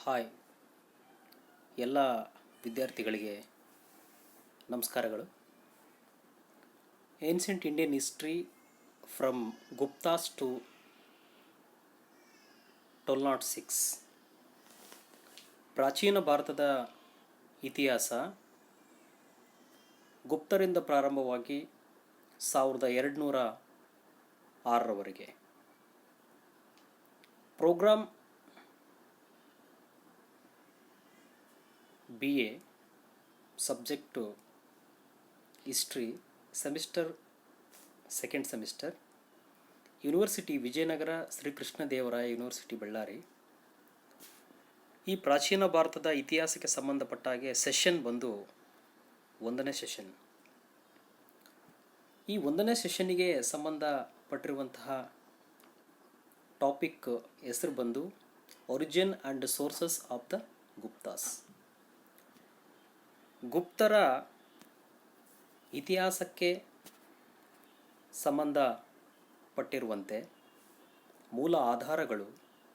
Hi ಎಲ್ಲ ವಿದ್ಯಾರ್ಥಿಗಳಿಗೆ ನಮಸ್ಕಾರಗಳು. Ancient Indian history from Guptas to 1206. ಪ್ರಾಚೀನ ಭಾರತದ ಇತಿಹಾಸ ಗುಪ್ತರಿಂದ ಪ್ರಾರಂಭವಾಗಿ 1206ರವರೆಗೆ. Programme BA, subject history, semester second semester, university Vijayanagara, Shri Krishnadevaraya university Bellary. ಈ ಪ್ರಾಚೀನ ಭಾರತದ ಇತಿಹಾಸಕ್ಕೆ ಸಂಬಂಧಪಟ್ಟ ಹಾಗೆ ಸೆಷನ್ ಬಂದು 1ನೇ ಸೆಷನ್. ಈ 1ನೇ ಸೆಷನ್ನಿಗೆ ಸಂಬಂಧಪಟ್ಟಿರುವಂತಹ ಟಾಪಿಕ್ ಹೆಸರು ಬಂದು origin and sources of the Guptas. ಗುಪ್ತರ ಇತಿಹಾಸಕ್ಕೆ ಸಂಬಂಧಪಟ್ಟಿರುವಂತೆ ಮೂಲ ಆಧಾರಗಳು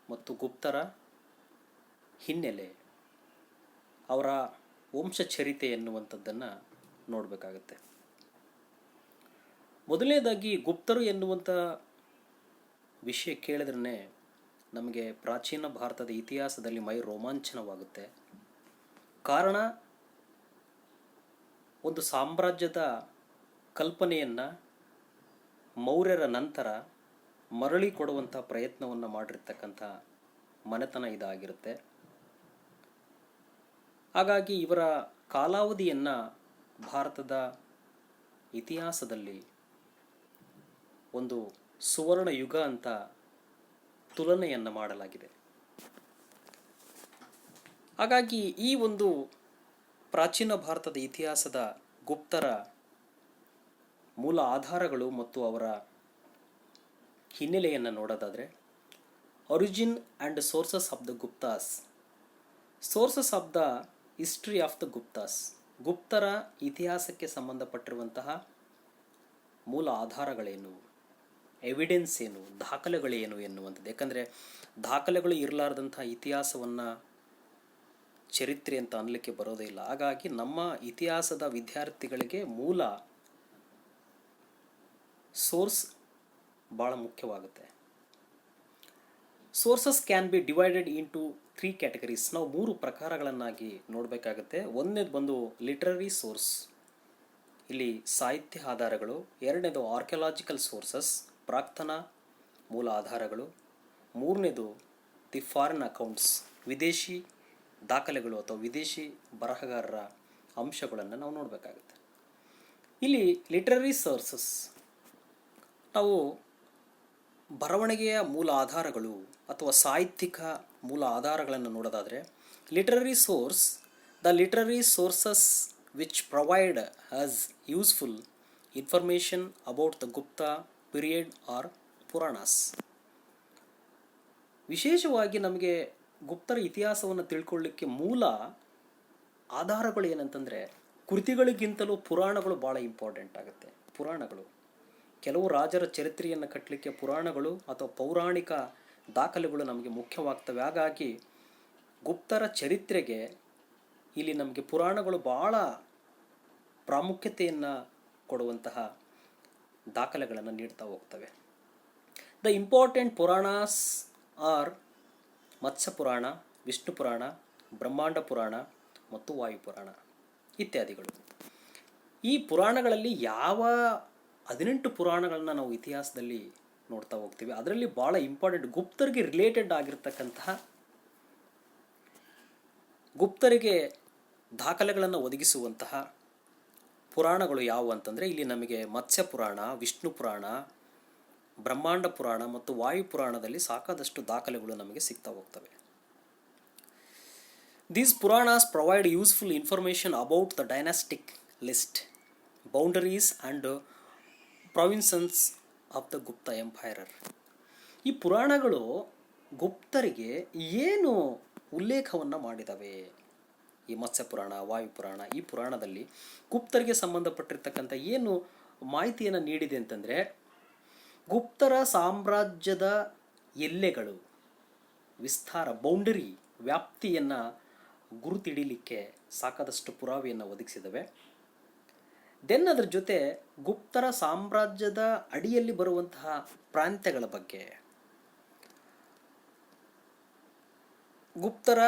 ಮತ್ತು ಗುಪ್ತರ ಹಿನ್ನೆಲೆ, ಅವರ ವಂಶಚರಿತೆ ಎನ್ನುವಂಥದ್ದನ್ನು ನೋಡಬೇಕಾಗತ್ತೆ. ಮೊದಲನೇದಾಗಿ ಗುಪ್ತರು ಎನ್ನುವಂಥ ವಿಷಯ ಕೇಳಿದ್ರೇ ನಮಗೆ ಪ್ರಾಚೀನ ಭಾರತದ ಇತಿಹಾಸದಲ್ಲಿ ಮೈ ರೋಮಾಂಚನವಾಗುತ್ತೆ. ಕಾರಣ, ಒಂದು ಸಾಮ್ರಾಜ್ಯದ ಕಲ್ಪನೆಯನ್ನು ಮೌರ್ಯರ ನಂತರ ಮರಳಿ ಕೊಡುವಂಥ ಪ್ರಯತ್ನವನ್ನು ಮಾಡಿರ್ತಕ್ಕಂಥ ಮನೆತನ ಇದಾಗಿರುತ್ತೆ. ಹಾಗಾಗಿ ಇವರ ಕಾಲಾವಧಿಯನ್ನು ಭಾರತದ ಇತಿಹಾಸದಲ್ಲಿ ಒಂದು ಸುವರ್ಣ ಯುಗ ಅಂತ ತುಲನೆಯನ್ನು ಮಾಡಲಾಗಿದೆ. ಹಾಗಾಗಿ ಈ ಒಂದು ಪ್ರಾಚೀನ ಭಾರತದ ಇತಿಹಾಸದ ಗುಪ್ತರ ಮೂಲ ಆಧಾರಗಳು ಮತ್ತು ಅವರ ಹಿನ್ನೆಲೆಯನ್ನು ನೋಡೋದಾದರೆ, origin and sources of the Guptas. Sources of the history of the Guptas. ಗುಪ್ತರ ಇತಿಹಾಸಕ್ಕೆ ಸಂಬಂಧಪಟ್ಟಿರುವಂತಹ ಮೂಲ ಆಧಾರಗಳೇನು, ಎವಿಡೆನ್ಸ್ ಏನು, ದಾಖಲೆಗಳೇನು ಎನ್ನುವಂಥದ್ದು. ಯಾಕಂದರೆ ದಾಖಲೆಗಳು ಇರಲಾರ್ದಂಥ ಇತಿಹಾಸವನ್ನು ಚರಿತ್ರೆ ಅಂತ ಅನ್ನಲಿಕ್ಕೆ ಬರೋದೇ ಇಲ್ಲ. ಹಾಗಾಗಿ ನಮ್ಮ ಇತಿಹಾಸದ ವಿದ್ಯಾರ್ಥಿಗಳಿಗೆ ಮೂಲ ಸೋರ್ಸ್ ಭಾಳ ಮುಖ್ಯವಾಗುತ್ತೆ. Sources can be divided into 3 categories. ನಾವು 3 ಪ್ರಕಾರಗಳನ್ನಾಗಿ ನೋಡಬೇಕಾಗುತ್ತೆ. ಒಂದನೇದು ಬಂದು ಲಿಟ್ರರಿ ಸೋರ್ಸ್, ಇಲ್ಲಿ ಸಾಹಿತ್ಯ ಆಧಾರಗಳು. ಎರಡನೇದು ಆರ್ಕಿಯಾಲಜಿಕಲ್ ಸೋರ್ಸಸ್, ಪ್ರಾಕ್ತನ ಮೂಲ ಆಧಾರಗಳು. ಮೂರನೇದು ದಿ ಫಾರಿನ್ ಅಕೌಂಟ್ಸ್, ವಿದೇಶಿ ದಾಖಲೆಗಳು ಅಥವಾ ವಿದೇಶಿ ಬರಹಗಾರರ ಅಂಶಗಳನ್ನು ನಾವು ನೋಡಬೇಕಾಗುತ್ತೆ. ಇಲ್ಲಿ ಲಿಟ್ರರಿ ಸೋರ್ಸಸ್, ನಾವು ಬರವಣಿಗೆಯ ಮೂಲ ಆಧಾರಗಳು ಅಥವಾ ಸಾಹಿತ್ಯಿಕ ಮೂಲ ಆಧಾರಗಳನ್ನು ನೋಡೋದಾದರೆ, literary source, the literary sources which provide us useful information about the Gupta period are Puranas. ವಿಶೇಷವಾಗಿ ನಮಗೆ ಗುಪ್ತರ ಇತಿಹಾಸವನ್ನು ತಿಳ್ಕೊಳ್ಳಿಕ್ಕೆ ಮೂಲ ಆಧಾರಗಳು ಏನಂತಂದರೆ, ಕೃತಿಗಳಿಗಿಂತಲೂ ಪುರಾಣಗಳು ಭಾಳ ಇಂಪಾರ್ಟೆಂಟ್ ಆಗುತ್ತೆ. ಪುರಾಣಗಳು, ಕೆಲವು ರಾಜರ ಚರಿತ್ರೆಯನ್ನು ಕಟ್ಟಲಿಕ್ಕೆ ಪುರಾಣಗಳು ಅಥವಾ ಪೌರಾಣಿಕ ದಾಖಲೆಗಳು ನಮಗೆ ಮುಖ್ಯವಾಗ್ತವೆ. ಹಾಗಾಗಿ ಗುಪ್ತರ ಚರಿತ್ರೆಗೆ ಇಲ್ಲಿ ನಮಗೆ ಪುರಾಣಗಳು ಭಾಳ ಪ್ರಾಮುಖ್ಯತೆಯನ್ನು ಕೊಡುವಂತಹ ದಾಖಲೆಗಳನ್ನು ನೀಡ್ತಾ ಹೋಗ್ತವೆ. ದ ಇಂಪಾರ್ಟೆಂಟ್ ಪುರಾಣಾಸ್ ಆರ್ ಮತ್ಸ್ಯ ಪುರಾಣ, ವಿಷ್ಣು ಪುರಾಣ, ಬ್ರಹ್ಮಾಂಡ ಪುರಾಣ ಮತ್ತು ವಾಯುಪುರಾಣ ಇತ್ಯಾದಿಗಳು. ಈ ಪುರಾಣಗಳಲ್ಲಿ ಯಾವ 18 ಪುರಾಣಗಳನ್ನ ನಾವು ಇತಿಹಾಸದಲ್ಲಿ ನೋಡ್ತಾ ಹೋಗ್ತೀವಿ. ಅದರಲ್ಲಿ ಭಾಳ ಇಂಪಾರ್ಟೆಂಟ್ ಗುಪ್ತರಿಗೆ ರಿಲೇಟೆಡ್ ಆಗಿರ್ತಕ್ಕಂತಹ, ಗುಪ್ತರಿಗೆ ದಾಖಲೆಗಳನ್ನು ಒದಗಿಸುವಂತಹ ಪುರಾಣಗಳು ಯಾವುವು ಅಂತಂದರೆ, ಇಲ್ಲಿ ನಮಗೆ ಮತ್ಸ್ಯ ಪುರಾಣ, ವಿಷ್ಣು ಪುರಾಣ, ಬ್ರಹ್ಮಾಂಡ ಪುರಾಣ ಮತ್ತು ವಾಯುಪುರಾಣದಲ್ಲಿ ಸಾಕಾದಷ್ಟು ದಾಖಲೆಗಳು ನಮಗೆ ಸಿಗ್ತಾ ಹೋಗ್ತವೆ. These Puranas provide useful information about the dynastic list, boundaries and provinces of the Gupta Empire. ಈ ಪುರಾಣಗಳು ಗುಪ್ತರಿಗೆ ಏನು ಉಲ್ಲೇಖವನ್ನು ಮಾಡಿದವೆ? ಈ ಮತ್ಸ್ಯ ಪುರಾಣ, ವಾಯುಪುರಾಣ, ಈ ಪುರಾಣದಲ್ಲಿ ಗುಪ್ತರಿಗೆ ಸಂಬಂಧಪಟ್ಟಿರ್ತಕ್ಕಂಥ ಏನು ಮಾಹಿತಿಯನ್ನು ನೀಡಿದೆ ಅಂತಂದರೆ, ಗುಪ್ತರ ಸಾಮ್ರಾಜ್ಯದ ಎಲ್ಲೆಗಳು, ವಿಸ್ತಾರ, ಬೌಂಡರಿ ವ್ಯಾಪ್ತಿಯನ್ನು ಗುರುತಿಡಿಲಿಕ್ಕೆ ಸಾಕಾದಷ್ಟು ಪುರಾವೆಯನ್ನು ಒದಗಿಸಿದವೆ. ದೆನ್ ಅದರ ಜೊತೆ ಗುಪ್ತರ ಸಾಮ್ರಾಜ್ಯದ ಅಡಿಯಲ್ಲಿ ಬರುವಂತಹ ಪ್ರಾಂತ್ಯಗಳ ಬಗ್ಗೆ, ಗುಪ್ತರ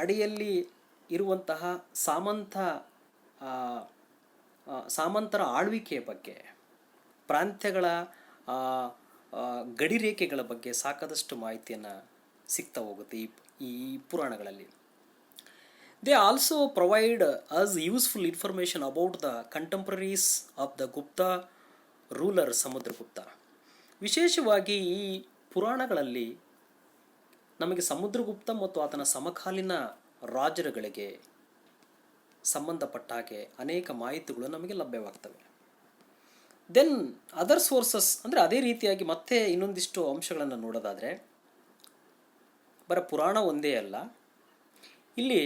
ಅಡಿಯಲ್ಲಿ ಇರುವಂತಹ ಸಾಮಂತರ ಆಳ್ವಿಕೆಯ ಬಗ್ಗೆ, ಪ್ರಾಂತ್ಯಗಳ ಗಡಿರೇಖೆಗಳ ಬಗ್ಗೆ ಸಾಕಾದಷ್ಟು ಮಾಹಿತಿಯನ್ನು ಸಿಗ್ತಾ ಹೋಗುತ್ತೆ ಈ ಪುರಾಣಗಳಲ್ಲಿ. They also provide us useful information about the contemporaries of the Gupta ruler Samudragupta. ವಿಶೇಷವಾಗಿ ಈ ಪುರಾಣಗಳಲ್ಲಿ ನಮಗೆ ಸಮುದ್ರಗುಪ್ತ ಮತ್ತು ಆತನ ಸಮಕಾಲೀನ ರಾಜರುಗಳಿಗೆ ಸಂಬಂಧಪಟ್ಟ ಹಾಗೆ ಅನೇಕ ಮಾಹಿತಿಗಳು ನಮಗೆ ಲಭ್ಯವಾಗ್ತವೆ. ದೆನ್ ಅದರ್ ಸೋರ್ಸಸ್ ಅಂದರೆ ಅದೇ ರೀತಿಯಾಗಿ ಮತ್ತೆ ಇನ್ನೊಂದಿಷ್ಟು ಅಂಶಗಳನ್ನು ನೋಡೋದಾದರೆ, ಪುರಾಣ ಒಂದೇ ಅಲ್ಲ, ಇಲ್ಲಿ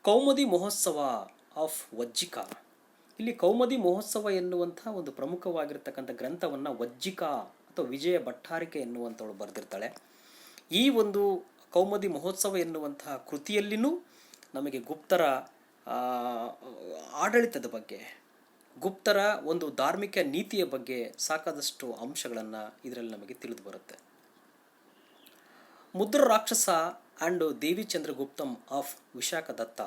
ಕೌಮುದಿ ಮಹೋತ್ಸವ ಆಫ್ ವಜ್ಜಿಕ, ಇಲ್ಲಿ ಕೌಮುದಿ ಮಹೋತ್ಸವ ಎನ್ನುವಂಥ ಒಂದು ಪ್ರಮುಖವಾಗಿರ್ತಕ್ಕಂಥ ಗ್ರಂಥವನ್ನು ವಜ್ಜಿಕ ಅಥವಾ ವಿಜಯ ಭಟ್ಟಾರಿಕೆ ಎನ್ನುವಂಥವಳು ಬರೆದಿರ್ತಾಳೆ. ಈ ಒಂದು ಕೌಮುದಿ ಮಹೋತ್ಸವ ಎನ್ನುವಂತಹ ಕೃತಿಯಲ್ಲಿನೂ ನಮಗೆ ಗುಪ್ತರ ಆಡಳಿತದ ಬಗ್ಗೆ, ಗುಪ್ತರ ಒಂದು ಧಾರ್ಮಿಕ ನೀತಿಯ ಬಗ್ಗೆ ಸಾಕಾದಷ್ಟು ಅಂಶಗಳನ್ನು ಇದರಲ್ಲಿ ನಮಗೆ ತಿಳಿದು ಬರುತ್ತೆ. ಮುದ್ರ ರಾಕ್ಷಸ ಆ್ಯಂಡ್ ದೇವಿ ಚಂದ್ರಗುಪ್ತಂ ಆಫ್ ವಿಶಾಖ ದತ್ತ,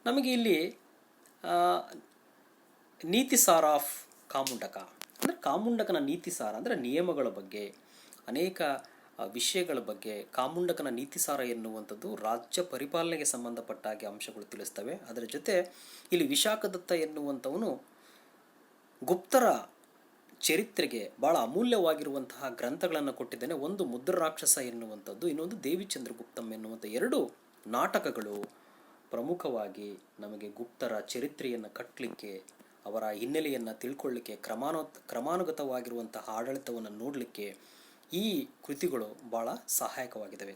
ನಮಗೆ ಇಲ್ಲಿ ನೀತಿಸಾರ ಆಫ್ ಕಾಮುಂಡಕ ಅಂದರೆ ಕಾಮುಂಡಕನ ನೀತಿಸಾರ ಅಂದರೆ ನಿಯಮಗಳ ಬಗ್ಗೆ, ಅನೇಕ ವಿಷಯಗಳ ಬಗ್ಗೆ ಕಾಮುಂಡಕನ ನೀತಿಸಾರ ಎನ್ನುವಂಥದ್ದು ರಾಜ್ಯ ಪರಿಪಾಲನೆಗೆ ಸಂಬಂಧಪಟ್ಟ ಹಾಗೆ ಅಂಶಗಳು ತಿಳಿಸ್ತವೆ. ಅದರ ಜೊತೆ ಇಲ್ಲಿ ವಿಶಾಖದತ್ತ ಎನ್ನುವಂಥವನು ಗುಪ್ತರ ಚರಿತ್ರೆಗೆ ಭಾಳ ಅಮೂಲ್ಯವಾಗಿರುವಂತಹ ಗ್ರಂಥಗಳನ್ನು ಕೊಟ್ಟಿದ್ದಾನೆ. ಒಂದು ಮುದ್ರ ರಾಕ್ಷಸ ಎನ್ನುವಂಥದ್ದು, ಇನ್ನೊಂದು ದೇವಿ ಚಂದ್ರಗುಪ್ತಂ ಎನ್ನುವಂಥ ಎರಡು ನಾಟಕಗಳು ಪ್ರಮುಖವಾಗಿ ನಮಗೆ ಗುಪ್ತರ ಚರಿತ್ರೆಯನ್ನು ಕಟ್ಟಲಿಕ್ಕೆ, ಅವರ ಹಿನ್ನೆಲೆಯನ್ನು ತಿಳ್ಕೊಳ್ಳಿಕ್ಕೆ, ಕ್ರಮಾನುಗತವಾಗಿರುವಂತಹ ಆಡಳಿತವನ್ನು ನೋಡಲಿಕ್ಕೆ ಈ ಕೃತಿಗಳು ಭಾಳ ಸಹಾಯಕವಾಗಿದ್ದಾವೆ.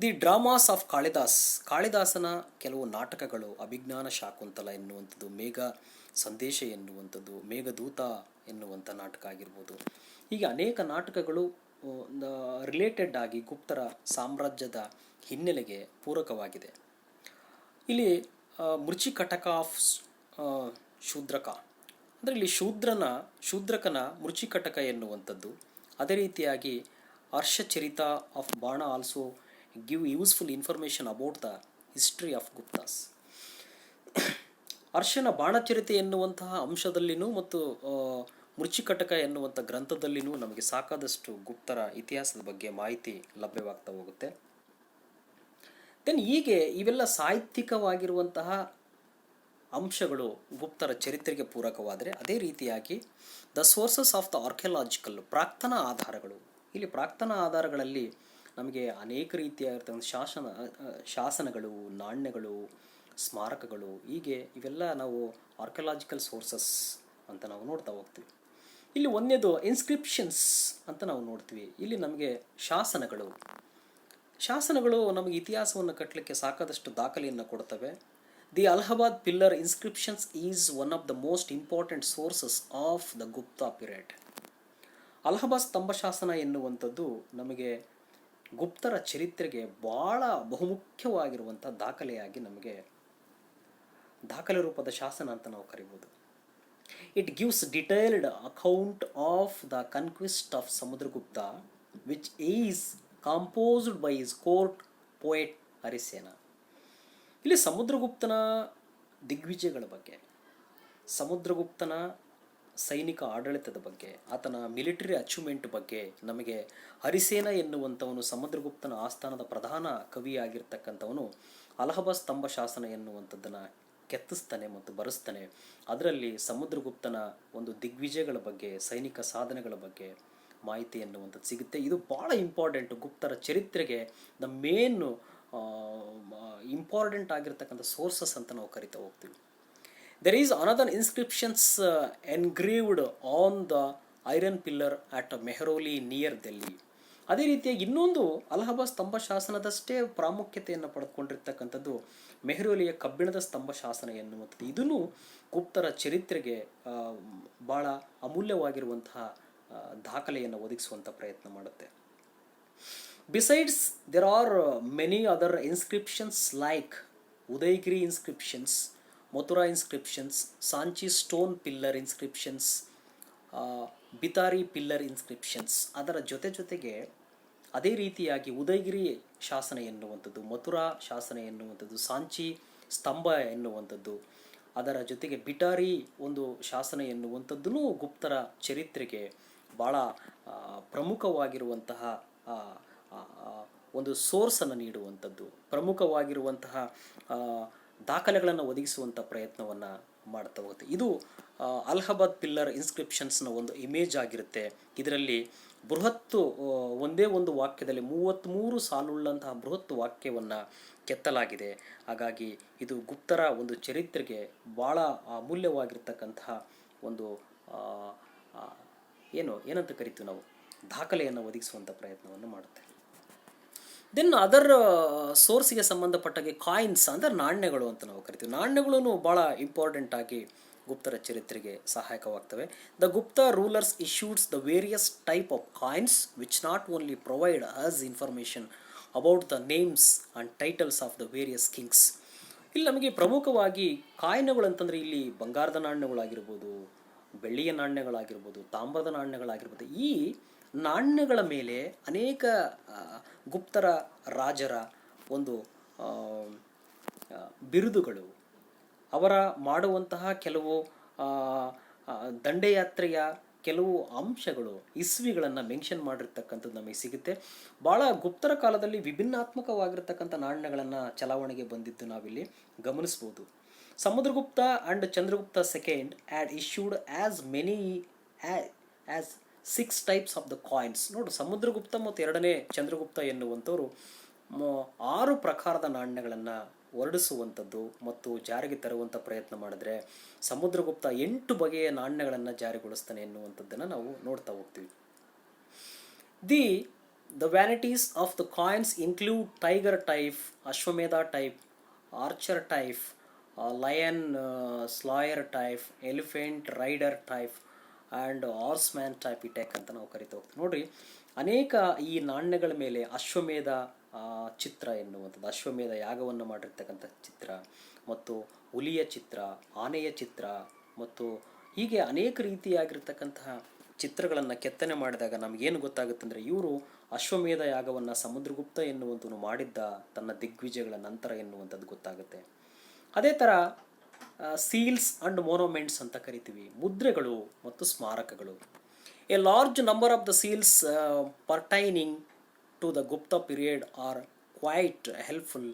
ದಿ ಡ್ರಾಮಾಸ್ ಆಫ್ ಕಾಳಿದಾಸ್, ಕಾಳಿದಾಸನ ಕೆಲವು ನಾಟಕಗಳು, ಅಭಿಜ್ಞಾನ ಶಾಕುಂತಲ ಎನ್ನುವಂಥದ್ದು, ಮೇಘ ಸಂದೇಶ ಎನ್ನುವಂಥದ್ದು, ಮೇಘದೂತ ಎನ್ನುವಂಥ ನಾಟಕ ಆಗಿರ್ಬೋದು. ಹೀಗೆ ಅನೇಕ ನಾಟಕಗಳು ರಿಲೇಟೆಡ್ ಆಗಿ ಗುಪ್ತರ ಸಾಮ್ರಾಜ್ಯದ ಹಿನ್ನೆಲೆಗೆ ಪೂರಕವಾಗಿದೆ. ಇಲ್ಲಿ ಮೃಚಿಕಟಕ ಆಫ್ ಶೂದ್ರಕ ಅಂದರೆ ಇಲ್ಲಿ ಶೂದ್ರಕನ ಮೃಚಿಕಟಕ ಎನ್ನುವಂಥದ್ದು. ಅದೇ ರೀತಿಯಾಗಿ Harshacharita of Bana also give useful information about the history of Guptas. ಹರ್ಷನ ಬಾಣಚರಿತೆ ಎನ್ನುವಂತಹ ಅಂಶದಲ್ಲಿನೂ ಮತ್ತು ಮೃಚಿಕಟಕ ಎನ್ನುವಂಥ ಗ್ರಂಥದಲ್ಲಿನೂ ನಮಗೆ ಸಾಕಾದಷ್ಟು ಗುಪ್ತರ ಇತಿಹಾಸದ ಬಗ್ಗೆ ಮಾಹಿತಿ ಲಭ್ಯವಾಗ್ತಾ ಹೋಗುತ್ತೆ. ದೆನ್ ಹೀಗೆ ಇವೆಲ್ಲ ಸಾಹಿತ್ಯಿಕವಾಗಿರುವಂತಹ ಅಂಶಗಳು ಗುಪ್ತರ ಚರಿತ್ರೆಗೆ ಪೂರಕವಾದರೆ, ಅದೇ ರೀತಿಯಾಗಿ the sources of the archaeological, ಪ್ರಾಕ್ತನ ಆಧಾರಗಳು. ಇಲ್ಲಿ ಪ್ರಾಕ್ತನ ಆಧಾರಗಳಲ್ಲಿ ನಮಗೆ ಅನೇಕ ರೀತಿಯಾಗಿರ್ತಕ್ಕಂಥ ಶಾಸನಗಳು, ನಾಣ್ಯಗಳು, ಸ್ಮಾರಕಗಳು, ಹೀಗೆ ಇವೆಲ್ಲ ನಾವು ಆರ್ಕಿಯಾಲಜಿಕಲ್ ಸೋರ್ಸಸ್ ಅಂತ ನಾವು ನೋಡ್ತಾ ಹೋಗ್ತೀವಿ. ಇಲ್ಲಿ ಒಂದನೇದು ಇನ್ಸ್ಕ್ರಿಪ್ಷನ್ಸ್ ಅಂತ ನಾವು ನೋಡ್ತೀವಿ. ಇಲ್ಲಿ ನಮಗೆ ಶಾಸನಗಳು ನಮಗೆ ಇತಿಹಾಸವನ್ನು ಕಟ್ಟಲಿಕ್ಕೆ ಸಾಕಾದಷ್ಟು ದಾಖಲೆಯನ್ನು ಕೊಡ್ತವೆ. The Allahabad pillar inscriptions is one of the most important sources of the Gupta period. Allahabad ಸ್ತಂಭ ಶಾಸನ ಎನ್ನುವಂಥದ್ದು ನಮಗೆ ಗುಪ್ತರ ಚರಿತ್ರೆಗೆ ಭಾಳ ಬಹುಮುಖ್ಯವಾಗಿರುವಂಥ ದಾಖಲೆಯಾಗಿ ನಮಗೆ ದಾಖಲೆ ರೂಪದ ಶಾಸನ ಅಂತ ನಾವು ಕರಿಬೋದು. It gives detailed account of the conquest of Samudragupta which is composed by his court poet Harisena. ಇಲ್ಲಿ ಸಮುದ್ರಗುಪ್ತನ ದಿಗ್ವಿಜಯಗಳ ಬಗ್ಗೆ, ಸಮುದ್ರಗುಪ್ತನ ಸೈನಿಕ ಆಡಳಿತದ ಬಗ್ಗೆ, ಆತನ ಮಿಲಿಟರಿ ಅಚೀವ್ಮೆಂಟ್ ಬಗ್ಗೆ ನಮಗೆ ಹರಿಸೇನ ಎನ್ನುವಂಥವನು ಸಮುದ್ರಗುಪ್ತನ ಆಸ್ಥಾನದ ಪ್ರಧಾನ ಕವಿಯಾಗಿರ್ತಕ್ಕಂಥವನು ಅಲಹಾಬಾದ್ ಸ್ತಂಭ ಶಾಸನ ಎನ್ನುವಂಥದ್ದನ್ನು ಕೆತ್ತಿಸ್ತಾನೆ ಮತ್ತು ಬರೆಸ್ತಾನೆ. ಅದರಲ್ಲಿ ಸಮುದ್ರಗುಪ್ತನ ಒಂದು ದಿಗ್ವಿಜಯಗಳ ಬಗ್ಗೆ, ಸೈನಿಕ ಸಾಧನೆಗಳ ಬಗ್ಗೆ ಮಾಹಿತಿ ಎನ್ನುವಂಥದ್ದು ಸಿಗುತ್ತೆ. ಇದು ಭಾಳ ಇಂಪಾರ್ಟೆಂಟು ಗುಪ್ತರ ಚರಿತ್ರೆಗೆ. ದ ಮೇನ್ ಇಂಪಾರ್ಟೆಂಟ್ ಆಗಿರ್ತಕ್ಕಂಥ ಸೋರ್ಸಸ್ ಅಂತ ನಾವು ಕರಿತಾ ಹೋಗ್ತೀವಿ. There is another inscriptions engraved on the iron pillar at Mehrauli near Delhi. ಅದೇ ರೀತಿಯಾಗಿ ಇನ್ನೊಂದು ಅಲಹಾಬಾದ್ ಸ್ತಂಭ ಶಾಸನದಷ್ಟೇ ಪ್ರಾಮುಖ್ಯತೆಯನ್ನು ಪಡೆದುಕೊಂಡಿರ್ತಕ್ಕಂಥದ್ದು ಮೆಹರೌಲಿಯ ಕಬ್ಬಿಣದ ಸ್ತಂಭ ಶಾಸನ ಎನ್ನುವಂಥದ್ದು. ಇದನ್ನು ಗುಪ್ತರ ಚರಿತ್ರೆಗೆ ಭಾಳ ಅಮೂಲ್ಯವಾಗಿರುವಂತಹ ದಾಖಲೆಯನ್ನು ಒದಗಿಸುವಂಥ ಪ್ರಯತ್ನ ಮಾಡುತ್ತೆ. Besides, there are many other inscriptions like Udaygiri inscriptions, Mathura inscriptions, Sanchi stone pillar inscriptions, Bhitari pillar inscriptions. ಅದರ ಜೊತೆಗೆ ಅದೇ ರೀತಿಯಾಗಿ ಉದಯಗಿರಿ ಶಾಸನ ಎನ್ನುವಂಥದ್ದು, ಮಥುರಾ ಶಾಸನ ಎನ್ನುವಂಥದ್ದು, ಸಾಂಚಿ ಸ್ತಂಭ ಎನ್ನುವಂಥದ್ದು, ಅದರ ಜೊತೆಗೆ ಬಿಟಾರಿ ಒಂದು ಶಾಸನ ಎನ್ನುವಂಥದ್ದೂ ಗುಪ್ತರ ಚರಿತ್ರೆಗೆ ಭಾಳ ಪ್ರಮುಖವಾಗಿರುವಂತಹ ಒಂದು ಸೋರ್ಸನ್ನು ನೀಡುವಂಥದ್ದು, ಪ್ರಮುಖವಾಗಿರುವಂತಹ ದಾಖಲೆಗಳನ್ನು ಒದಗಿಸುವಂಥ ಪ್ರಯತ್ನವನ್ನು ಮಾಡ್ತಾ ಹೋಗುತ್ತೆ. ಇದು ಅಲಹಾಬಾದ್ ಪಿಲ್ಲರ್ ಇನ್ಸ್ಕ್ರಿಪ್ಷನ್ಸ್ನ ಒಂದು ಇಮೇಜ್ ಆಗಿರುತ್ತೆ. ಇದರಲ್ಲಿ ಬೃಹತ್ತು ಒಂದೇ ಒಂದು ವಾಕ್ಯದಲ್ಲಿ 33 ಸಾಲುಳ್ಳಂತಹ ಬೃಹತ್ ವಾಕ್ಯವನ್ನು ಕೆತ್ತಲಾಗಿದೆ. ಹಾಗಾಗಿ ಇದು ಗುಪ್ತರ ಒಂದು ಚರಿತ್ರೆಗೆ ಭಾಳ ಅಮೂಲ್ಯವಾಗಿರ್ತಕ್ಕಂತಹ ಒಂದು ಏನಂತ ಕರಿತೀವಿ ನಾವು, ದಾಖಲೆಯನ್ನು ಒದಗಿಸುವಂಥ ಪ್ರಯತ್ನವನ್ನು ಮಾಡುತ್ತೆ. ದೆನ್ ಅದರ್ ಸೋರ್ಸಿಗೆ ಸಂಬಂಧಪಟ್ಟಾಗೆ ಕಾಯಿನ್ಸ್ ಅಂದರೆ ನಾಣ್ಯಗಳು ಅಂತ ನಾವು ಕರಿತೀವಿ. ನಾಣ್ಯಗಳೂ ಭಾಳ ಇಂಪಾರ್ಟೆಂಟ್ ಆಗಿ ಗುಪ್ತರ ಚರಿತ್ರೆಗೆ ಸಹಾಯಕವಾಗ್ತವೆ. The Gupta rulers issued the various type of coins which not only provide us information about the names and titles of the various kings. ಇಲ್ಲಿ ನಮಗೆ ಪ್ರಮುಖವಾಗಿ ಕಾಯಿನ್ಗಳು ಅಂತಂದರೆ ಇಲ್ಲಿ ಬಂಗಾರದ ನಾಣ್ಯಗಳಾಗಿರ್ಬೋದು, ಬೆಳ್ಳಿಯ ನಾಣ್ಯಗಳಾಗಿರ್ಬೋದು, ತಾಮ್ರದ ನಾಣ್ಯಗಳಾಗಿರ್ಬೋದು. ಈ ನಾಣ್ಯಗಳ ಮೇಲೆ ಅನೇಕ ಗುಪ್ತರ ರಾಜರ ಒಂದು ಬಿರುದುಗಳು, ಅವರ ಮಾಡುವಂತಹ ಕೆಲವು ದಂಡಯಾತ್ರೆಯ ಕೆಲವು ಅಂಶಗಳು, ಇಸ್ವಿಗಳನ್ನು ಮೆನ್ಷನ್ ಮಾಡಿರ್ತಕ್ಕಂಥದ್ದು ನಮಗೆ ಸಿಗುತ್ತೆ. ಭಾಳ ಗುಪ್ತರ ಕಾಲದಲ್ಲಿ ವಿಭಿನ್ನಾತ್ಮಕವಾಗಿರ್ತಕ್ಕಂಥ ನಾಣ್ಯಗಳನ್ನು ಚಲಾವಣೆಗೆ ಬಂದಿದ್ದು ನಾವಿಲ್ಲಿ ಗಮನಿಸ್ಬೋದು. Samudragupta and Chandragupta second add issued as many as 6 types of the coins. ನೋಡು, ಸಮುದ್ರಗುಪ್ತ ಮತ್ತು ಎರಡನೇ ಚಂದ್ರಗುಪ್ತ ಎನ್ನುವಂಥವ್ರು 6 ಪ್ರಕಾರದ ನಾಣ್ಯಗಳನ್ನು ಹೊರಡಿಸುವಂಥದ್ದು ಮತ್ತು ಜಾರಿಗೆ ತರುವಂಥ ಪ್ರಯತ್ನ ಮಾಡಿದ್ರೆ, ಸಮುದ್ರಗುಪ್ತ 8 ಬಗೆಯ ನಾಣ್ಯಗಳನ್ನು ಜಾರಿಗೊಳಿಸ್ತಾನೆ ಎನ್ನುವಂಥದ್ದನ್ನು ನಾವು ನೋಡ್ತಾ ಹೋಗ್ತೀವಿ. The varieties of the coins include tiger type, Ashwamedha type, archer type, lion slayer type, elephant rider type and horseman type etc ಅಂತ ನಾವು ಕರಿತಾ ಹೋಗ್ತೀವಿ. ನೋಡಿರಿ, ಅನೇಕ ಈ ನಾಣ್ಯಗಳ ಮೇಲೆ ಅಶ್ವಮೇಧ ಚಿತ್ರ ಎನ್ನುವಂಥದ್ದು, ಅಶ್ವಮೇಧ ಯಾಗವನ್ನು ಮಾಡಿರ್ತಕ್ಕಂಥ ಚಿತ್ರ ಮತ್ತು ಹುಲಿಯ ಚಿತ್ರ, ಆನೆಯ ಚಿತ್ರ ಮತ್ತು ಹೀಗೆ ಅನೇಕ ರೀತಿಯಾಗಿರ್ತಕ್ಕಂತಹ ಚಿತ್ರಗಳನ್ನು ಕೆತ್ತನೆ ಮಾಡಿದಾಗ ನಮಗೇನು ಗೊತ್ತಾಗುತ್ತೆ ಅಂದರೆ, ಇವರು ಅಶ್ವಮೇಧ ಯಾಗವನ್ನು ಸಮುದ್ರಗುಪ್ತ ಎನ್ನುವಂಥವನು ಮಾಡಿದ್ದ ತನ್ನ ದಿಗ್ವಿಜಯಗಳ ನಂತರ ಎನ್ನುವಂಥದ್ದು ಗೊತ್ತಾಗುತ್ತೆ. ಅದೇ ಥರ ಸೀಲ್ಸ್ ಅಂಡ್ ಮೊನೊಮೆಂಟ್ಸ್ ಅಂತ ಕರಿತೀವಿ, ಮುದ್ರೆಗಳು ಮತ್ತು ಸ್ಮಾರಕಗಳು. A large number of the seals pertaining to the Gupta period are quite helpful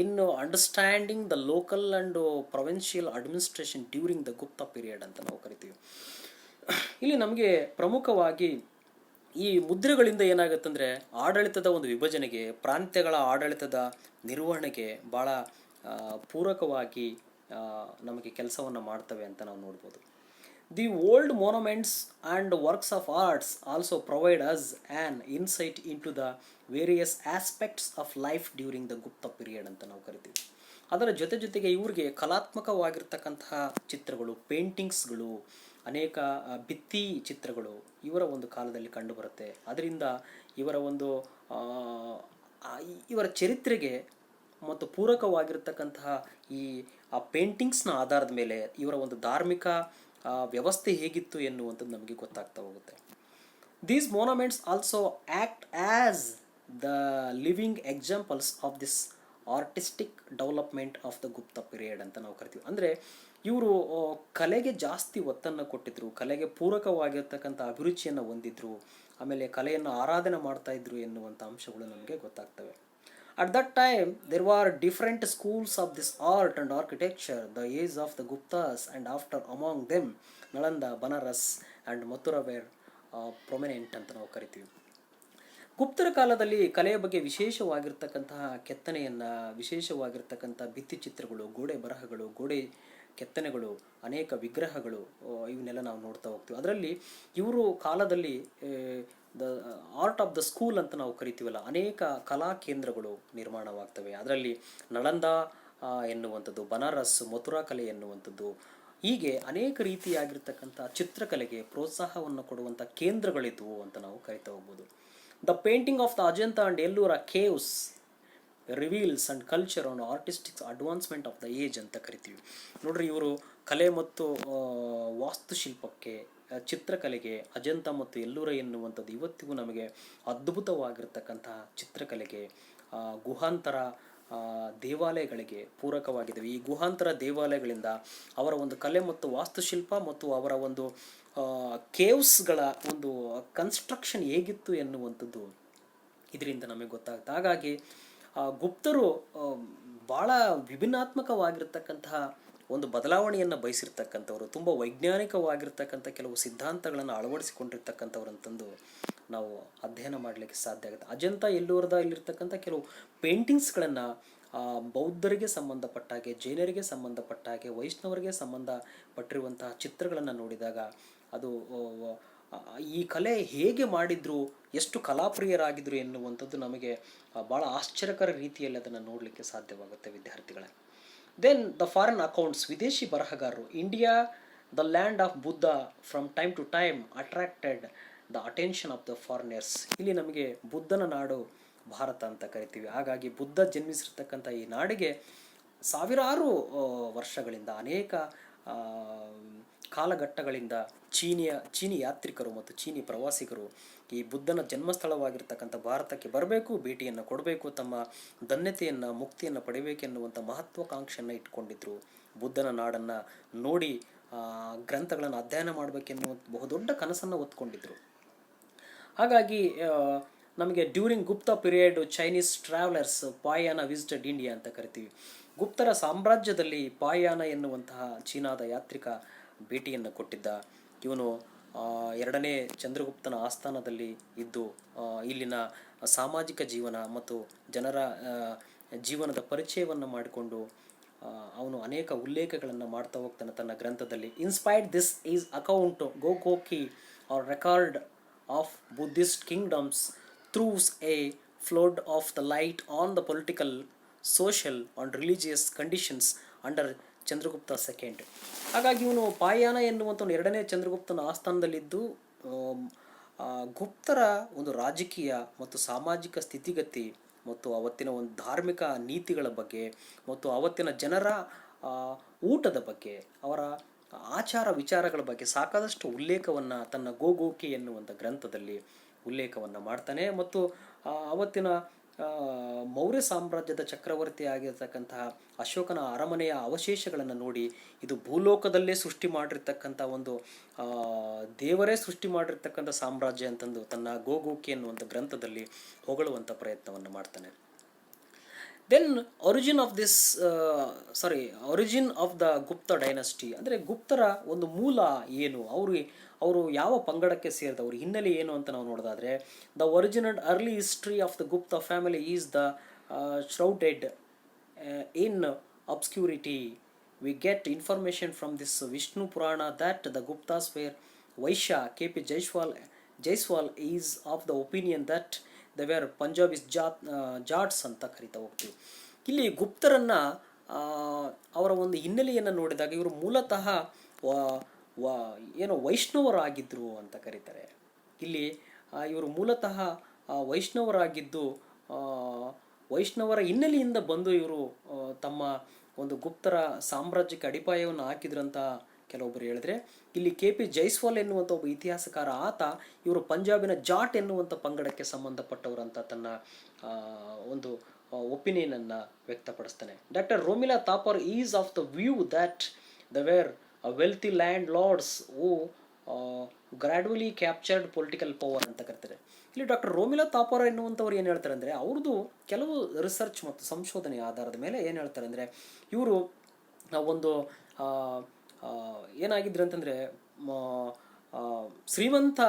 in understanding the local and provincial administration during the Gupta period ಅಂತ ನಾವು ಕರಿತೀವಿ. ಇಲ್ಲಿ ನಮಗೆ ಪ್ರಮುಖವಾಗಿ ಈ ಮುದ್ರೆಗಳಿಂದ ಏನಾಗುತ್ತಂದರೆ, ಆಡಳಿತದ ಒಂದು ವಿಭಜನೆಗೆ, ಪ್ರಾಂತ್ಯಗಳ ಆಡಳಿತದ ನಿರ್ವಹಣೆಗೆ ಭಾಳ ಪೂರಕವಾಗಿ ನಮಗೆ ಕೆಲಸವನ್ನು ಮಾಡ್ತವೆ ಅಂತ ನಾವು ನೋಡ್ಬೋದು. The old monuments and works of arts also provide us an insight into the various aspects of life during the Gupta period ಅಂತ ನಾವು ಕರಿತೀವಿ. ಅದರ ಜೊತೆಗೆ ಇವ್ರಿಗೆ ಕಲಾತ್ಮಕವಾಗಿರ್ತಕ್ಕಂತಹ ಚಿತ್ರಗಳು, ಪೇಂಟಿಂಗ್ಸ್ಗಳು, ಅನೇಕ ಭಿತ್ತಿ ಚಿತ್ರಗಳು ಇವರ ಒಂದು ಕಾಲದಲ್ಲಿ ಕಂಡುಬರುತ್ತೆ. ಅದರಿಂದ ಇವರ ಚರಿತ್ರೆಗೆ ಮತ್ತು ಪೂರಕವಾಗಿರ್ತಕ್ಕಂತಹ ಆ ಪೇಂಟಿಂಗ್ಸ್ನ ಆಧಾರದ ಮೇಲೆ ಇವರ ಒಂದು ಧಾರ್ಮಿಕ ವ್ಯವಸ್ಥೆ ಹೇಗಿತ್ತು ಎನ್ನುವಂಥದ್ದು ನಮಗೆ ಗೊತ್ತಾಗ್ತಾ ಹೋಗುತ್ತೆ. These monuments also act as the living examples of this artistic development of the Gupta period ಅಂತ ನಾವು ಕರಿತೀವಿ. ಅಂದರೆ ಇವರು ಕಲೆಗೆ ಜಾಸ್ತಿ ಒತ್ತನ್ನು ಕೊಟ್ಟಿದ್ರು, ಕಲೆಗೆ ಪೂರಕವಾಗಿರ್ತಕ್ಕಂಥ ಅಭಿರುಚಿಯನ್ನು ಹೊಂದಿದ್ರು, ಆಮೇಲೆ ಕಲೆಯನ್ನು ಆರಾಧನೆ ಮಾಡ್ತಾ ಇದ್ರು ಎನ್ನುವಂಥ ಅಂಶಗಳು ನಮಗೆ ಗೊತ್ತಾಗ್ತವೆ. At that time, there were different schools of this art and architecture, the age of the Guptas, and after among them, Nalanda, Banaras and Mathura were prominent ಅಂತ ನಾವು ಕರಿತೀವಿ. ಗುಪ್ತರ ಕಾಲದಲ್ಲಿ ಕಲೆಯ ಬಗ್ಗೆ ವಿಶೇಷವಾಗಿರ್ತಕ್ಕಂತಹ ಕೆತ್ತನೆಯನ್ನು, ವಿಶೇಷವಾಗಿರ್ತಕ್ಕಂಥ ಭಿತ್ತಿಚಿತ್ರಗಳು, ಗೋಡೆ ಬರಹಗಳು, ಗೋಡೆ ಕೆತ್ತನೆಗಳು, ಅನೇಕ ವಿಗ್ರಹಗಳು, ಇವನ್ನೆಲ್ಲ ನಾವು ನೋಡ್ತಾ ಹೋಗ್ತೀವಿ. ಅದರಲ್ಲಿ ಇವರು ಕಾಲದಲ್ಲಿ the art of the school ಅಂತ ನಾವು ಕರಿತೀವಲ್ಲ, ಅನೇಕ ಕಲಾ ಕೇಂದ್ರಗಳು ನಿರ್ಮಾಣವಾಗ್ತವೆ. ಅದರಲ್ಲಿ ನಳಂದ ಎನ್ನುವಂಥದ್ದು, ಬನಾರಸ್, ಮಥುರಾ ಕಲೆ ಎನ್ನುವಂಥದ್ದು, ಹೀಗೆ ಅನೇಕ ರೀತಿಯಾಗಿರ್ತಕ್ಕಂಥ ಚಿತ್ರಕಲೆಗೆ ಪ್ರೋತ್ಸಾಹವನ್ನು ಕೊಡುವಂಥ ಕೇಂದ್ರಗಳಿದ್ವು ಅಂತ ನಾವು ಕರಿತಾ ಹೋಗ್ಬೋದು. The painting of the Ajanta and Ellora caves reveals and culture on artistics advancement of the age ಅಂತ ಕರಿತೀವಿ. ನೋಡ್ರಿ, ಇವರು ಕಲೆ ಮತ್ತು ವಾಸ್ತುಶಿಲ್ಪಕ್ಕೆ, ಚಿತ್ರಕಲೆಗೆ, ಅಜಂತಾ ಮತ್ತು ಎಲ್ಲೂರ ಎನ್ನುವಂಥದ್ದು ಇವತ್ತಿಗೂ ನಮಗೆ ಅದ್ಭುತವಾಗಿರ್ತಕ್ಕಂತಹ ಚಿತ್ರಕಲೆಗೆ, ಗುಹಾಂತರ ದೇವಾಲಯಗಳಿಗೆ ಪೂರಕವಾಗಿದ್ದಾವೆ. ಈ ಗುಹಾಂತರ ದೇವಾಲಯಗಳಿಂದ ಅವರ ಒಂದು ಕಲೆ ಮತ್ತು ವಾಸ್ತುಶಿಲ್ಪ ಮತ್ತು ಅವರ ಒಂದು ಕೇವ್ಸ್ಗಳ ಒಂದು ಕನ್ಸ್ಟ್ರಕ್ಷನ್ ಹೇಗಿತ್ತು ಎನ್ನುವಂಥದ್ದು ಇದರಿಂದ ನಮಗೆ ಗೊತ್ತಾಗುತ್ತೆ. ಹಾಗಾಗಿ ಗುಪ್ತರು ಭಾಳ ವಿಭಿನ್ನಾತ್ಮಕವಾಗಿರ್ತಕ್ಕಂತಹ ಒಂದು ಬದಲಾವಣೆಯನ್ನು ಬಯಸಿರ್ತಕ್ಕಂಥವ್ರು, ತುಂಬ ವೈಜ್ಞಾನಿಕವಾಗಿರ್ತಕ್ಕಂಥ ಕೆಲವು ಸಿದ್ಧಾಂತಗಳನ್ನು ಅಳವಡಿಸಿಕೊಂಡಿರ್ತಕ್ಕಂಥವ್ರು ಅಂತಂದು ನಾವು ಅಧ್ಯಯನ ಮಾಡಲಿಕ್ಕೆ ಸಾಧ್ಯ ಆಗುತ್ತೆ. ಅಜಂತಾ ಎಲ್ಲೂರದಲ್ಲಿರ್ತಕ್ಕಂಥ ಕೆಲವು ಪೇಂಟಿಂಗ್ಸ್ಗಳನ್ನು ಬೌದ್ಧರಿಗೆ ಸಂಬಂಧಪಟ್ಟ ಹಾಗೆ, ಜೈನರಿಗೆ ಸಂಬಂಧಪಟ್ಟ ಹಾಗೆ, ವೈಷ್ಣವರಿಗೆ ಸಂಬಂಧಪಟ್ಟಿರುವಂತಹ ಚಿತ್ರಗಳನ್ನು ನೋಡಿದಾಗ ಅದು ಈ ಕಲೆ ಹೇಗೆ ಮಾಡಿದ್ರು, ಎಷ್ಟು ಕಲಾಪ್ರಿಯರಾಗಿದ್ರು ಎನ್ನುವಂಥದ್ದು ನಮಗೆ ಭಾಳ ಆಶ್ಚರ್ಯಕರ ರೀತಿಯಲ್ಲಿ ಅದನ್ನು ನೋಡಲಿಕ್ಕೆ ಸಾಧ್ಯವಾಗುತ್ತೆ ವಿದ್ಯಾರ್ಥಿಗಳೇ. ದೆನ್ ದ ಫಾರಿನ್ ಅಕೌಂಟ್ಸ್, ವಿದೇಶಿ ಬರಹಗಾರರು, India the land of Buddha from time to time attracted the attention of the foreigners. ಇಲ್ಲಿ ನಮಗೆ ಬುದ್ಧನ ನಾಡು ಭಾರತ ಅಂತ ಕರಿತೀವಿ. ಹಾಗಾಗಿ ಬುದ್ಧ ಜನ್ಮಿಸಿರ್ತಕ್ಕಂಥ ಈ ನಾಡಿಗೆ ಸಾವಿರಾರು ವರ್ಷಗಳಿಂದ, ಅನೇಕ ಕಾಲಘಟ್ಟಗಳಿಂದ ಚೀನಿ ಯಾತ್ರಿಕರು ಮತ್ತು ಚೀನಿ ಪ್ರವಾಸಿಗರು ಈ ಬುದ್ಧನ ಜನ್ಮಸ್ಥಳವಾಗಿರ್ತಕ್ಕಂಥ ಭಾರತಕ್ಕೆ ಬರಬೇಕು, ಭೇಟಿಯನ್ನು ಕೊಡಬೇಕು, ತಮ್ಮ ಧನ್ಯತೆಯನ್ನು, ಮುಕ್ತಿಯನ್ನು ಪಡಿಬೇಕೆನ್ನುವಂಥ ಮಹತ್ವಾಕಾಂಕ್ಷೆಯನ್ನು ಇಟ್ಕೊಂಡಿದ್ರು. ಬುದ್ಧನ ನಾಡನ್ನು ನೋಡಿ ಗ್ರಂಥಗಳನ್ನು ಅಧ್ಯಯನ ಮಾಡಬೇಕೆನ್ನುವ ಬಹುದೊಡ್ಡ ಕನಸನ್ನು ಹೊತ್ಕೊಂಡಿದ್ರು. ಹಾಗಾಗಿ ನಮಗೆ during Gupta period Chinese travellers Fahien visited India ಅಂತ ಕರಿತೀವಿ. ಗುಪ್ತರ ಸಾಮ್ರಾಜ್ಯದಲ್ಲಿ ಪಾಯಾನ ಎನ್ನುವಂತಹ ಚೀನಾದ ಯಾತ್ರಿಕ ಭೇಟಿಯನ್ನು ಕೊಟ್ಟಿದ್ದ. ಇವನು ಎರಡನೇ ಚಂದ್ರಗುಪ್ತನ ಆಸ್ಥಾನದಲ್ಲಿ ಇದ್ದು ಇಲ್ಲಿನ ಸಾಮಾಜಿಕ ಜೀವನ ಮತ್ತು ಜನರ ಜೀವನದ ಪರಿಚಯವನ್ನು ಮಾಡಿಕೊಂಡು ಅವನು ಅನೇಕ ಉಲ್ಲೇಖಗಳನ್ನು ಮಾಡ್ತಾ ಹೋಗ್ತಾನೆ ತನ್ನ ಗ್ರಂಥದಲ್ಲಿ. ಇನ್ಸ್ಪೈರ್ಡ್ ದಿಸ್ ಈಸ್ ಅಕೌಂಟ್ ಗೋಕೋಕಿ or record of Buddhist kingdoms throws a flood of the light on the political, social and religious conditions under Chandragupta second. ಹಾಗಾಗಿ ಇವನು ಪಾಯಾನ ಎನ್ನುವಂಥವನು ಎರಡನೇ ಚಂದ್ರಗುಪ್ತನ ಆಸ್ಥಾನದಲ್ಲಿದ್ದು ಗುಪ್ತರ ಒಂದು ರಾಜಕೀಯ ಮತ್ತು ಸಾಮಾಜಿಕ ಸ್ಥಿತಿಗತಿ ಮತ್ತು ಅವತ್ತಿನ ಒಂದು ಧಾರ್ಮಿಕ ನೀತಿಗಳ ಬಗ್ಗೆ ಮತ್ತು ಅವತ್ತಿನ ಜನರ ಊಟದ ಬಗ್ಗೆ, ಅವರ ಆಚಾರ ವಿಚಾರಗಳ ಬಗ್ಗೆ ಸಾಕಷ್ಟು ಉಲ್ಲೇಖವನ್ನು ತನ್ನ ಗೋಗೋಕಿ ಎನ್ನುವಂಥ ಗ್ರಂಥದಲ್ಲಿ ಉಲ್ಲೇಖವನ್ನು ಮಾಡ್ತಾನೆ. ಮತ್ತು ಅವತ್ತಿನ ಮೌರ್ಯ ಸಾಮ್ರಾಜ್ಯದ ಚಕ್ರವರ್ತಿ ಆಗಿರತಕ್ಕಂತಹ ಅಶೋಕನ ಅರಮನೆಯ ಅವಶೇಷಗಳನ್ನು ನೋಡಿ ಇದು ಭೂಲೋಕದಲ್ಲೇ ಸೃಷ್ಟಿ ಮಾಡಿರ್ತಕ್ಕಂಥ ಒಂದು ದೇವರೇ ಸೃಷ್ಟಿ ಮಾಡಿರ್ತಕ್ಕಂಥ ಸಾಮ್ರಾಜ್ಯ ಅಂತಂದು ತನ್ನ ಗೋಗೋಕಿ ಎನ್ನುವಂಥ ಗ್ರಂಥದಲ್ಲಿ ಹೊಗಳುವಂಥ ಪ್ರಯತ್ನವನ್ನು ಮಾಡ್ತಾನೆ. Then origin of the Gupta dynasty, ಅಂದರೆ ಗುಪ್ತರ ಒಂದು ಮೂಲ ಏನು, ಅವರು ಯಾವ ಪಂಗಡಕ್ಕೆ ಸೇರಿದವರು, ಹಿನ್ನೆಲೆ ಏನು ಅಂತ ನಾವು ನೋಡೋದಾದರೆ, the origin and early history of the Gupta family is the shrouded in obscurity. We get information from this Vishnu Purana that the Guptas were Vaishya. KP Jaiswal is of the opinion that the were Punjabis Jats ಅಂತ ಕರಿತಾ ಹೋಗ್ತೀವಿ. ಇಲ್ಲಿ ಗುಪ್ತರನ್ನು ಅವರ ಒಂದು ಹಿನ್ನೆಲೆಯನ್ನು ನೋಡಿದಾಗ ಇವರು ಮೂಲತಃ ವೈಷ್ಣವರಾಗಿದ್ದರು ಅಂತ ಕರೀತಾರೆ. ಇಲ್ಲಿ ಇವರು ಮೂಲತಃ ವೈಷ್ಣವರಾಗಿದ್ದು ವೈಷ್ಣವರ ಹಿನ್ನೆಲೆಯಿಂದ ಬಂದು ಇವರು ತಮ್ಮ ಒಂದು ಗುಪ್ತರ ಸಾಮ್ರಾಜ್ಯಕ್ಕೆ ಅಡಿಪಾಯವನ್ನು ಹಾಕಿದ್ರಂತ ಕೆಲವೊಬ್ಬರು ಹೇಳಿದ್ರೆ, ಇಲ್ಲಿ KP ಜೈಸ್ವಾಲ್ ಎನ್ನುವಂಥ ಒಬ್ಬ ಇತಿಹಾಸಕಾರ, ಆತ ಇವರು ಪಂಜಾಬಿನ ಜಾಟ್ ಎನ್ನುವಂಥ ಪಂಗಡಕ್ಕೆ ಸಂಬಂಧಪಟ್ಟವರಂತ ತನ್ನ ಒಂದು ಒಪಿನಿಯನನ್ನು ವ್ಯಕ್ತಪಡಿಸ್ತಾನೆ. Doctor Romila Thapar is of the view that the were wealthy landlords who gradually captured political power ಅಂತ ಕರೀತಾರೆ. ಇಲ್ಲಿ ಡಾಕ್ಟರ್ ರೋಮಿಲಾ ಥಾಪರ್ ಎನ್ನುವಂಥವ್ರು ಏನು ಹೇಳ್ತಾರೆ ಅಂದರೆ, ಅವ್ರದ್ದು ಕೆಲವು ರಿಸರ್ಚ್ ಮತ್ತು ಸಂಶೋಧನೆಯ ಆಧಾರದ ಮೇಲೆ ಏನು ಹೇಳ್ತಾರೆ ಅಂದರೆ, ಇವರು ಒಂದು ಏನಾಗಿದ್ರು ಅಂತಂದರೆ ಶ್ರೀಮಂತ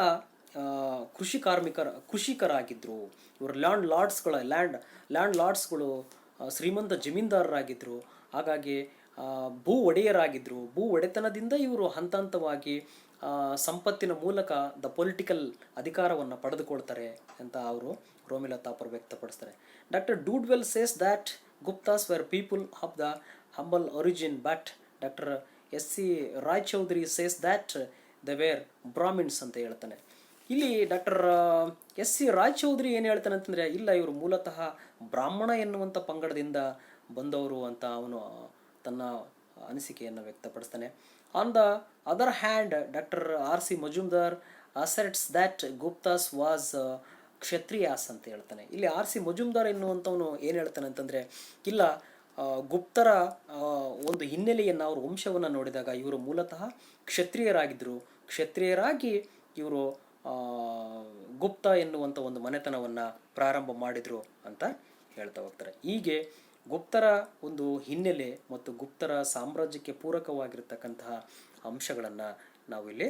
ಕೃಷಿಕರಾಗಿದ್ದರು. ಇವರು ಲ್ಯಾಂಡ್ ಲಾರ್ಡ್ಸ್ಗಳು ಶ್ರೀಮಂತ ಜಮೀನ್ದಾರರಾಗಿದ್ದರು. ಹಾಗಾಗಿ ಭೂ ಒಡೆಯರಾಗಿದ್ದರು. ಭೂ ಒಡೆತನದಿಂದ ಇವರು ಹಂತ ಹಂತವಾಗಿ ಸಂಪತ್ತಿನ ಮೂಲಕ ದ ಪೊಲಿಟಿಕಲ್ ಅಧಿಕಾರವನ್ನು ಪಡೆದುಕೊಳ್ತಾರೆ ಅಂತ ಅವರು ರೋಮಿಲಾ ಥಾಪರ್ ವ್ಯಕ್ತಪಡಿಸ್ತಾರೆ. Doctor Dodwell says that Guptas were people of the humble origin, but doctor SC Raychaudhuri says that the were Brahmins ಅಂತ ಹೇಳ್ತಾನೆ. ಇಲ್ಲಿ ಡಾಕ್ಟರ್ ಎಸ್ ಸಿ ರಾಯಚೌಧರಿ ಏನು ಹೇಳ್ತಾನೆ ಅಂತಂದರೆ, ಇಲ್ಲ ಇವರು ಮೂಲತಃ ಬ್ರಾಹ್ಮಣ ಎನ್ನುವಂಥ ಪಂಗಡದಿಂದ ಬಂದವರು ಅಂತ ಅವನು ತನ್ನ ಅನಿಸಿಕೆಯನ್ನು ವ್ಯಕ್ತಪಡಿಸ್ತಾನೆ. On the other hand doctor R C Majumdar asserts that Guptas was Kshatriyas ಅಂತ ಹೇಳ್ತಾನೆ. ಇಲ್ಲಿ ಆರ್ ಸಿ ಮಜುಮ್ದಾರ್ ಎನ್ನುವಂಥವನು ಏನು ಹೇಳ್ತಾನೆ ಅಂತಂದರೆ, ಇಲ್ಲ ಗುಪ್ತರ ಒಂದು ಹಿನ್ನೆಲೆಯನ್ನು, ಅವ್ರ ವಂಶವನ್ನು ನೋಡಿದಾಗ ಇವರು ಮೂಲತಃ ಕ್ಷತ್ರಿಯರಾಗಿದ್ದರು, ಕ್ಷತ್ರಿಯರಾಗಿ ಇವರು ಗುಪ್ತ ಎನ್ನುವಂಥ ಒಂದು ಮನೆತನವನ್ನು ಪ್ರಾರಂಭ ಮಾಡಿದರು ಅಂತ ಹೇಳ್ತಾ ಹೋಗ್ತಾರೆ. ಹೀಗೆ ಗುಪ್ತರ ಒಂದು ಹಿನ್ನೆಲೆ ಮತ್ತು ಗುಪ್ತರ ಸಾಮ್ರಾಜ್ಯಕ್ಕೆ ಪೂರಕವಾಗಿರ್ತಕ್ಕಂತಹ ಅಂಶಗಳನ್ನು ನಾವು ಇಲ್ಲಿ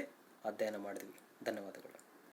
ಅಧ್ಯಯನ ಮಾಡಿದ್ವಿ. ಧನ್ಯವಾದಗಳು.